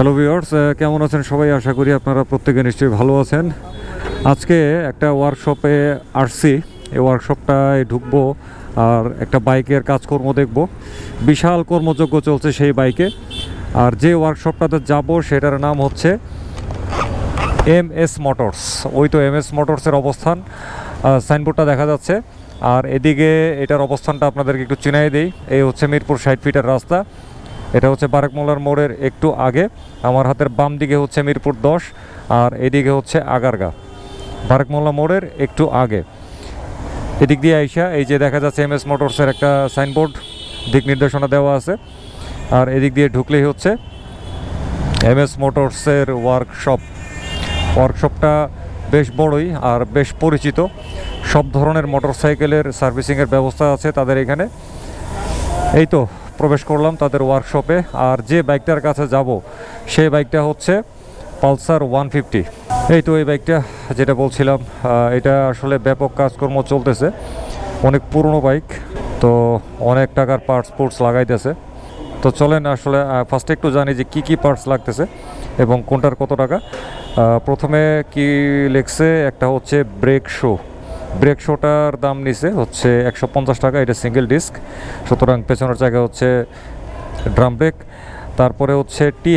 Hello viewers, কেমন আছেন সবাই? আশা করি আপনারা প্রত্যেকে নিশ্চয়ই ভালো আছেন। আজকে একটা ওয়ার্কশপে আসছি। এই ওয়ার্কশপটায় ঢুকবো আর একটা বাইকের কাজকর্ম দেখব। বিশাল কর্মযজ্ঞ চলছে সেই বাইকে। আর যে ওয়ার্কশপটাতে যাব সেটার নাম হচ্ছে MS মোটরস। ওই তো MS মোটরসের অবস্থান, সাইনবোর্ডটা দেখা যাচ্ছে। আর এদিকে এটার অবস্থানটা আপনাদেরকে একটু চিনাই দিই। এই হচ্ছে মিরপুর 60 ফিটের রাস্তা। এটা হচ্ছে বারেক মোল্লার মোড়ের একটু আগে। আমার হাতের বাম দিকে হচ্ছে মিরপুর 10 আর এদিকে হচ্ছে আগারগা। বারেক মোল্লা মোড়ের একটু আগে এদিক দিয়ে আইসা এই যে দেখা যাচ্ছে MS মোটরসের একটা সাইনবোর্ড, দিক নির্দেশনা দেওয়া আছে। আর এদিক দিয়ে ঢুকলেই হচ্ছে MS মোটরসের ওয়ার্কশপটা বেশ বড়ই আর বেশ পরিচিত। সব ধরনের মোটরসাইকেলের সার্ভিসিংয়ের ব্যবস্থা আছে তাদের এখানে। এই তো প্রবেশ করলাম তাদের ওয়ার্কশপে। আর যে বাইকটার কাছে যাব সেই বাইকটা হচ্ছে পালসার 150। এই তো এই বাইকটা যেটা বলছিলাম, এটা আসলে ব্যাপক কাজকর্ম চলতেছে। অনেক পুরনো বাইক, তো অনেক টাকার পার্টস লাগাইতেছে। তো চলেন আসলে ফার্স্টে একটু জানি যে কি পার্টস লাগতেছে এবং কোনটার কত টাকা। প্রথমে কি লেখছে, একটা হচ্ছে ব্রেক শোটার দাম নিছে হচ্ছে 150 টাকা। এটা সিঙ্গেল ডিস্ক, সুতরাং পেছনের জায়গায় হচ্ছে ড্রাম ব্রেক। তারপরে হচ্ছে টি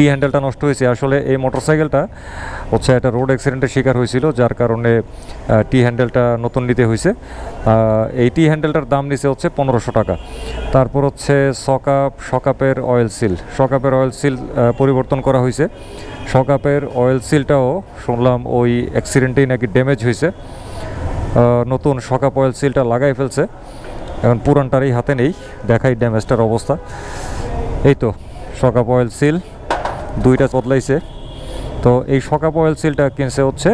হ্যান্ডেলটা নষ্ট হয়েছে। আসলে এই মোটরসাইকেলটা হচ্ছে একটা রোড অ্যাক্সিডেন্টের শিকার হয়েছিল, যার কারণে টি হ্যান্ডেলটা নতুন নিতে হয়েছে। এই টি হ্যান্ডেলটার দাম নিছে হচ্ছে 1500 টাকা। তারপর হচ্ছে সকাপের অয়েল সিল পরিবর্তন করা হয়েছে। সকাপের অয়েল সিলটাও শুনলাম ওই অ্যাক্সিডেন্টেই নাকি ড্যামেজ হয়েছে। নতুন সকাপ অয়েল সিলটা লাগাই ফেলছে, এখন পুরানটারই হাতে নেই। দেখাই ড্যামেজটার অবস্থা। এই তো সকাপ অয়েল সিল দুইটা বদলাইছে। তো এই সকাপ অয়েল সিলটা কিনছে হচ্ছে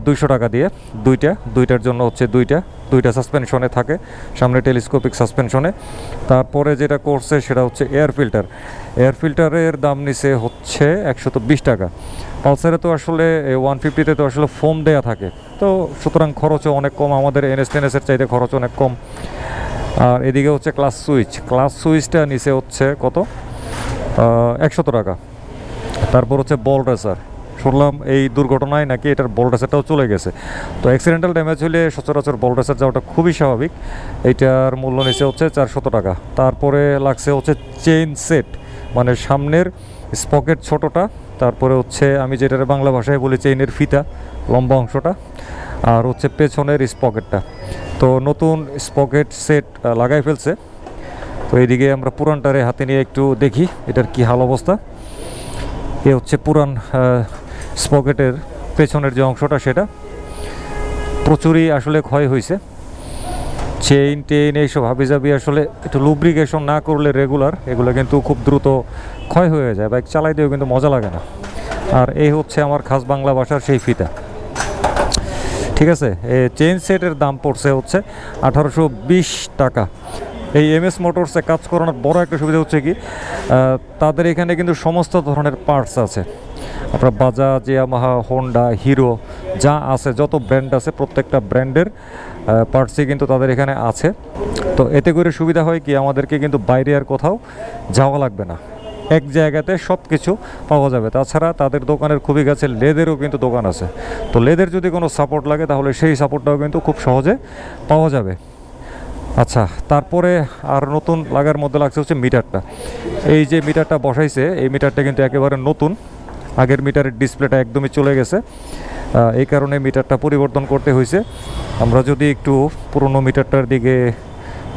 200 টাকা দিয়ে। দুইটার জন্য হচ্ছে দুইটা সাসপেনশনে থাকে, সামনে টেলিস্কোপিক সাসপেনশনে। তারপরে যেটা করছে সেটা হচ্ছে এয়ার ফিল্টারের দাম নিছে হচ্ছে 120 টাকা। পালসারে তো আসলে 150-তে তো আসলে ফোম দেয়া থাকে, তো সুতরাং খরচও অনেক কম। আমাদের NS-10S-এর চাইতে খরচ অনেক কম। আর এদিকে হচ্ছে ক্লাস সুইচটা নিচে হচ্ছে কত, 100 টাকা। তারপর হচ্ছে বল রেসার, শুনলাম এই দুর্ঘটনায় নাকি এটার বল রেসারটাও চলে গেছে। তো অ্যাক্সিডেন্টাল ড্যামেজ হলে সচরাচর বল রেসার যাওয়াটা খুবই স্বাভাবিক। এইটার মূল্য নিচে হচ্ছে 400 টাকা। তারপরে লাগছে হচ্ছে চেইন সেট, মানে সামনের স্পকেট ছোটোটা, তারপরে হচ্ছে আমি যেটার বাংলা ভাষায় বলি চেইনের ফিতা, লম্বা অংশটা, আর হচ্ছে পেছনের স্পকেটটা। তো নতুন স্পকেট সেট লাগাই ফেলছে। তো এইদিকে আমরা পুরানটারে হাতে নিয়ে একটু দেখি এটার কি হাল অবস্থা। এ হচ্ছে পুরান স্পকেটের পেছনের যে অংশটা, সেটা প্রচুরই আসলে ক্ষয় হয়েছে। চেইন এইসব হাবিজাবি আসলে একটু লুব্রিকেশন না করলে রেগুলার, এগুলো কিন্তু খুব দ্রুত ক্ষয় হয়ে যায়। বাইক চালাইতেও কিন্তু মজা লাগে না। আর এই হচ্ছে আমার খাস বাংলা ভাষার সেই ফিতা। ঠিক আছে, এই চেইন সেটের দাম পড়ছে হচ্ছে 1820 টাকা। এই MS মোটরসে কাজ করানোর বড় একটা সুবিধা হচ্ছে কি, তাদের এখানে কিন্তু সমস্ত ধরনের পার্টস আছে। আপনার বাজাজ, ইয়ামাহা, হোন্ডা, হিরো যা আছে, যত ব্র্যান্ড আছে প্রত্যেকটা ব্র্যান্ডের পার্টসই কিন্তু তাদের এখানে আছে। তো এতে করে সুবিধা হয় কি, আমাদেরকে কিন্তু বাইরে আর কোথাও যাওয়া লাগবে না, এক জায়গাতে সব কিছু পাওয়া যাবে। তাছাড়া তাদের দোকানের খুবই কাছে লেদেরও কিন্তু দোকান আছে। তো লেদের যদি কোনো সাপোর্ট লাগে তাহলে সেই সাপোর্টটাও কিন্তু খুব সহজে পাওয়া যাবে। আচ্ছা, তারপরে আর নতুন লাগার মধ্যে লাগছে হচ্ছে মিটারটা। এই যে মিটারটা বসাইছে, এই মিটারটা কিন্তু একেবারে নতুন। আগের মিটারের ডিসপ্লেটা একদমই চলে গেছে, এই কারণে মিটারটা পরিবর্তন করতে হয়েছে। আমরা যদি একটু পুরনো মিটারটার দিকে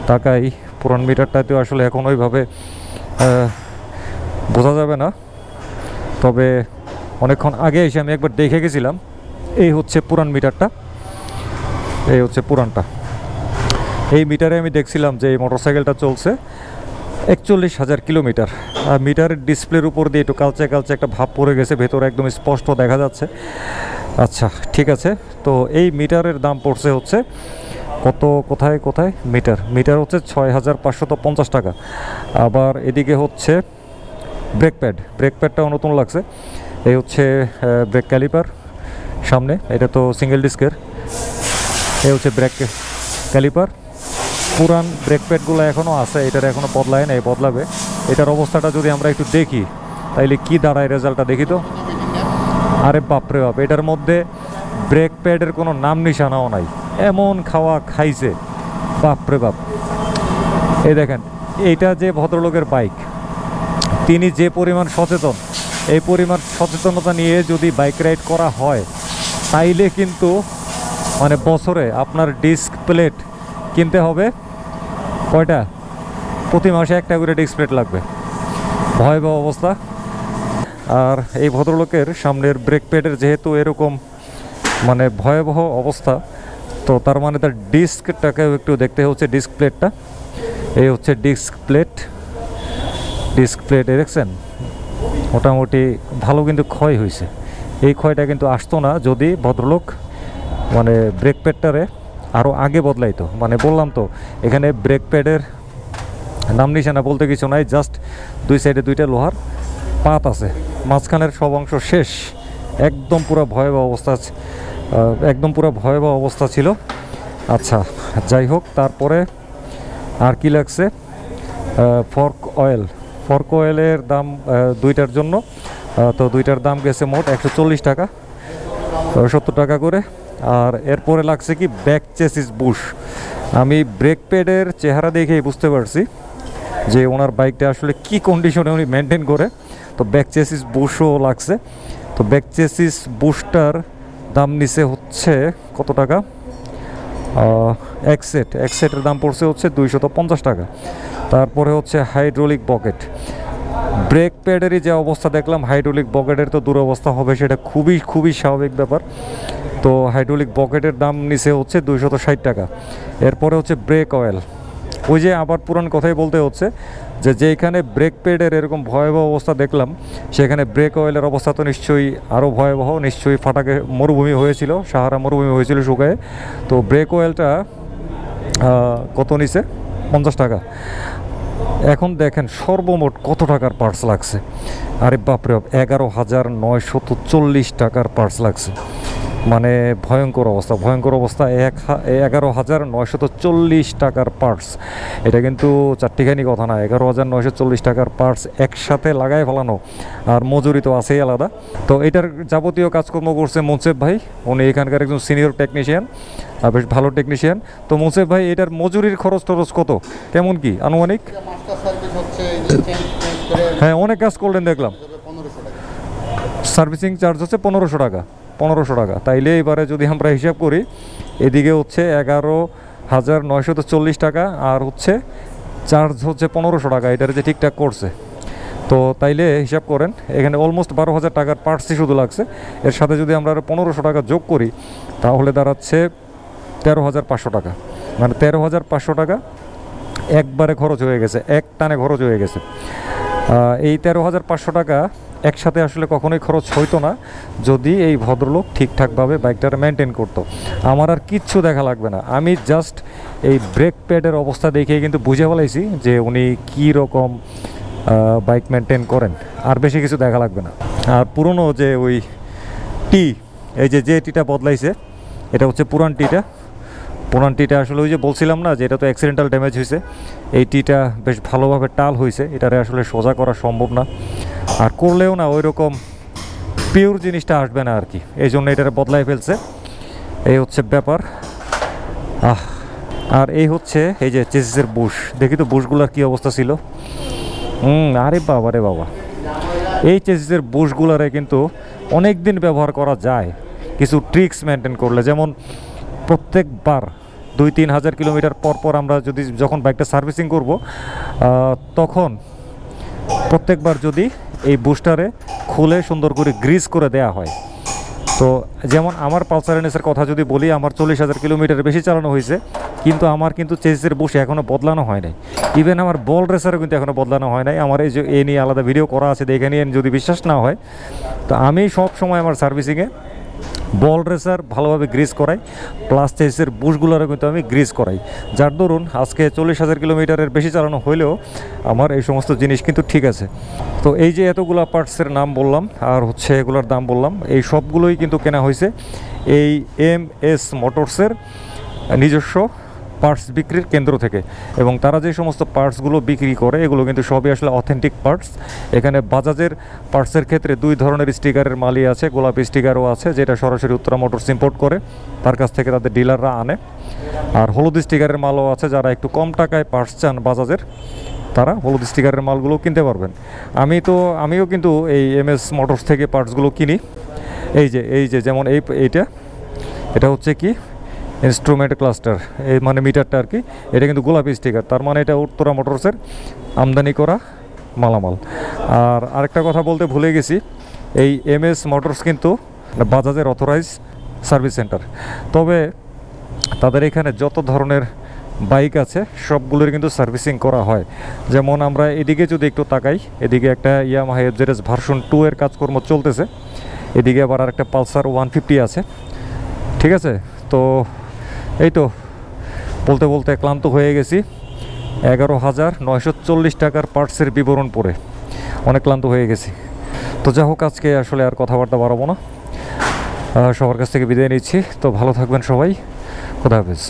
তাকাই, পুরান মিটারটাতেও আসলে এখন ওইভাবে বোঝা যাবে না, তবে অনেকক্ষণ আগে এসে আমি একবার দেখে গেছিলাম। এই হচ্ছে পুরান মিটারটা, এই হচ্ছে পুরানটা। এই মিটারে আমি দেখছিলাম যে এই মোটরসাইকেলটা চলছে 41,000 কিলোমিটার। আর মিটারের ডিসপ্লের উপর দিয়ে একটু কালচে একটা ভাব পড়ে গেছে, ভেতরে একদম স্পষ্ট দেখা যাচ্ছে। আচ্ছা ঠিক আছে, তো এই মিটারের দাম পড়ছে হচ্ছে কত, কোথায় মিটার হচ্ছে 6550 টাকা। আবার এদিকে হচ্ছে ব্রেক প্যাডটাও নতুন লাগছে। এই হচ্ছে ব্রেক ক্যালিপার সামনে, এটা তো সিঙ্গেল ডিস্কের। এই হচ্ছে ব্রেক ক্যালিপার। পুরান ব্রেক প্যাডগুলো এখনও আছে, এটার এখনও বদলায় নাই, বদলাবে। এটার অবস্থাটা যদি আমরা একটু দেখি তাইলে কি দাঁড়ায় রেজাল্টটা দেখি তো। আরে বাপরে বাপ, এটার মধ্যে ব্রেক প্যাডের কোনো নাম নিশানাও নাই, এমন খাওয়া খাইছে বাপরে বাপ। এই দেখেন, এইটা যে ভদ্রলোকের বাইক, তিনি যে পরিমাণ সচেতন, এই পরিমাণ সচেতনতা নিয়ে যদি বাইক রাইড করা হয় তাইলে কিন্তু মানে বছরে আপনার ডিস্ক প্লেট কিনতে হবে কয়টা, প্রতি মাসে একটা করে ডিস্ক প্লেট লাগবে। ভয়াবহ অবস্থা। আর এই ভদ্রলোকের সামনের ব্রেক প্যাডের যেহেতু এরকম মানে ভয়াবহ অবস্থা, তো তার মানে তার ডিস্কটাকেও একটু দেখতে হচ্ছে, ডিস্ক প্লেটটা। এই হচ্ছে ডিস্ক প্লেট, দেখছেন মোটামুটি ভালো কিন্তু ক্ষয় হয়েছে। এই ক্ষয়টা কিন্তু আসতো না যদি ভদ্রলোক মানে ব্রেক প্যাডটারে আরও আগে বদলাইতো। মানে বললাম তো, এখানে ব্রেক প্যাডের নাম নিশানা বলতে কিছু নাই, জাস্ট দুই সাইডে দুইটা লোহার পাত আছে, মাঝখানের সব অংশ শেষ। একদম পুরো ভয়াবহ অবস্থা, ছিল। আচ্ছা যাই হোক, তারপরে আর কি লাগছে, ফর্ক অয়েলের দাম দুইটার জন্য, তো দুইটার দাম গেছে মোট 140 টাকা, 70 টাকা করে। আর এরপরে লাগছে কি ব্যাক চেসিস বুশ। আমি ব্রেক প্যাডের চেহারা দেখেই বুঝতে পারছি যে ওনার বাইকটা আসলে কি কন্ডিশনে উনি মেনটেন করে। তো ব্যাক চেসিস বুশও লাগছে। তো ব্যাক চেসিস বুশটার দাম নিচে হচ্ছে কত টাকা, এক সেটের দাম পড়ছে হচ্ছে 250 টাকা। তারপরে হচ্ছে হাইড্রোলিক বকেট। ব্রেক প্যাডেরই যে অবস্থা দেখলাম, হাইড্রোলিক বকেটের তো দুরবস্থা হবে, সেটা খুবই স্বাভাবিক ব্যাপার। তো হাইড্রোলিক বকেটের দাম নিচে হচ্ছে 260 টাকা। এরপরে হচ্ছে ব্রেক অয়েল। ওই যে আবার পুরান কথাই বলতে হচ্ছে যে যেখানে ব্রেক প্যাডের এরকম ভয়াবহ অবস্থা দেখলাম, সেখানে ব্রেক অয়েলের অবস্থা তো নিশ্চয়ই আরও ভয়াবহ। নিশ্চয়ই ফাটাকে মরুভূমি হয়েছিল, সাহারা মরুভূমি হয়েছিল শুকায়ে। তো ব্রেক অয়েলটা কত নিচে, 50 টাকা। এখন দেখেন সর্বমোট কত টাকার পার্টস লাগছে। আরে বাপরে, 11,940 টাকার পার্টস লাগছে। মানে ভয়ঙ্কর অবস্থা। 11,940 টাকার পার্টস। এটা কিন্তু চারটিখানি কথা না, 11,940 টাকার পার্টস একসাথে লাগাই ফেলানো, আর মজুরি তো আছেই আলাদা। তো এটার যাবতীয় কাজকর্ম করছে মুনসেফ ভাই, উনি এখানকার একজন সিনিয়র টেকনিশিয়ান, বেশ ভালো টেকনিশিয়ান। তো মুনসেফ ভাই, এটার মজুরির খরচ কত, কেমন কি আনুমানিক? হ্যাঁ, অনেক কাজ করলেন দেখলাম। সার্ভিসিং চার্জ হচ্ছে 1500 টাকা। তাইলে এবারে যদি আমরা হিসাব করি, এদিকে হচ্ছে 11,940 টাকা, আর হচ্ছে চার্জ হচ্ছে 1500 টাকা, এটার যে ঠিকঠাক করছে। তো তাইলে হিসাব করেন, এখানে অলমোস্ট 12,000 টাকার পার্টসই শুধু লাগছে। এর সাথে যদি আমরা 1500 টাকা যোগ করি তাহলে দাঁড়াচ্ছে 13,500 টাকা। মানে 13,500 টাকা একবারে খরচ হয়ে গেছে, এক টানে খরচ হয়ে গেছে। এই 13,500 টাকা একসাথে আসলে কখনোই খরচ হইতো না যদি এই ভদ্রলোক ঠিকঠাকভাবে বাইকটার মেনটেন করতো। আমার আর কিচ্ছু দেখা লাগবে না, আমি জাস্ট এই ব্রেক প্যাডের অবস্থা দেখেই কিন্তু বুঝে ফেলাইছি যে উনি কী রকম বাইক মেনটেন করেন। আর বেশি কিছু দেখা লাগবে না। আর পুরনো যে ওই এই যে টিটা বদলাইছে, এটা হচ্ছে পুরান টিটা আসলে ওই যে বলছিলাম না যে এটা তো অ্যাক্সিডেন্টাল ড্যামেজ হয়েছে। এই টিটা বেশ ভালোভাবে টাল হয়েছে, এটারে আসলে সোজা করা সম্ভব না, আর করলেও না ওই রকম পিওর জিনিসটা আসবে না আর কি। এই জন্য এটারে বদলাই ফেলছে, এই হচ্ছে ব্যাপার। আর এই হচ্ছে এই যে চেসিসের বুশ, দেখি তো বুশগুলার কী অবস্থা ছিল। আরে বাবা, এই চেসিসের বুশগুলারে কিন্তু অনেক দিন ব্যবহার করা যায় কিছু ট্রিক্স মেনটেন করলে। যেমন প্রত্যেকবার 2-3 হাজার কিলোমিটার পর আমরা যখন বাইকটা সার্ভিসিং করব, তখন প্রত্যেকবার যদি এই বুস্টারে খুলে সুন্দর করে গ্রিজ করে দেয়া হয়। তো যেমন আমার পালসার এনএসের কথা যদি বলি, আমার 40,000 কিলোমিটার বেশি চালানো হয়েছে, কিন্তু আমার কিন্তু চেসিসের বুশ এখনও বদলানো হয় নাই। ইভেন আমার বল রেসারও কিন্তু এখনও বদলানো হয় নাই। আমার এই যে এ নিয়ে আলাদা ভিডিও করা আছে, দেখে নিয়ে যদি বিশ্বাস না হয়, তো আমি সব সময় আমার সার্ভিসিংয়ে বল রেসার ভালোভাবে গ্রিজ করাই, প্লাস চেসিসের বুশগুলোরও কিন্তু আমি গ্রিজ করাই। যার দরুন আজকে 40,000 কিলোমিটারের বেশি চালানো হইলেও আমার এই সমস্ত জিনিস কিন্তু ঠিক আছে। তো এই যে এতগুলো পার্টসের নাম বললাম আর হচ্ছে এগুলোর দাম বললাম, এই সবগুলোই কিন্তু কেনা হয়েছে এই MS মোটরসের নিজস্ব পার্টস বিক্রির কেন্দ্র থেকে, এবং তারা যে সমস্ত পার্টসগুলো বিক্রি করে এগুলো কিন্তু সবই আসলে অথেন্টিক পার্টস। এখানে বাজাজের পার্টসের ক্ষেত্রে দুই ধরনের স্টিকারের মালই আছে, গোলাপি স্টিকারও আছে যেটা সরাসরি উত্তরা মোটরস ইম্পোর্ট করে, তার কাছ থেকে তাদের ডিলাররা আনে, আর হলুদ স্টিকারের মালও আছে। যারা একটু কম টাকায় পার্টস চান বাজাজের, তারা হলুদ স্টিকারের মালগুলো কিনতে পারবেন। আমিও কিন্তু এই এমএস মোটরস থেকে পার্টসগুলো কিনি। এই যে যেমন এটা হচ্ছে কি ইনস্ট্রুমেন্ট ক্লাস্টার, এই মানে মিটারটা আর কি, এটা কিন্তু গোলাপি স্টিকার, তার মানে এটা উত্তরা মোটরসের আমদানি করা মালামাল। আর আরেকটা কথা বলতে ভুলে গেছি, এই এমএস মোটরস কিন্তু বাজাজের অথরাইজ সার্ভিস সেন্টার, তবে তাদের এখানে যত ধরনের বাইক আছে সবগুলোর কিন্তু সার্ভিসিং করা হয়। যেমন আমরা এদিকে যদি একটু তাকাই, এদিকে একটা ইয়ামাহা এফজেডএস ভার্সন 2 এর কাজকর্ম চলতেছে, এদিকে আবার আরেকটা পালসার 150 আছে, ঠিক আছে। তো এই তো বলতে বলতে ক্লান্ত হয়ে গেছি। 11,940 টাকার পার্টসের বিবরণ পড়ে অনেক ক্লান্ত হয়ে গেছি। তো যা হোক, আজকে আসলে আর কথাবার্তা বাড়াবো না, সবার কাছ থেকে বিদায় নিচ্ছি। তো ভালো থাকবেন সবাই, খোদা হাফেজ।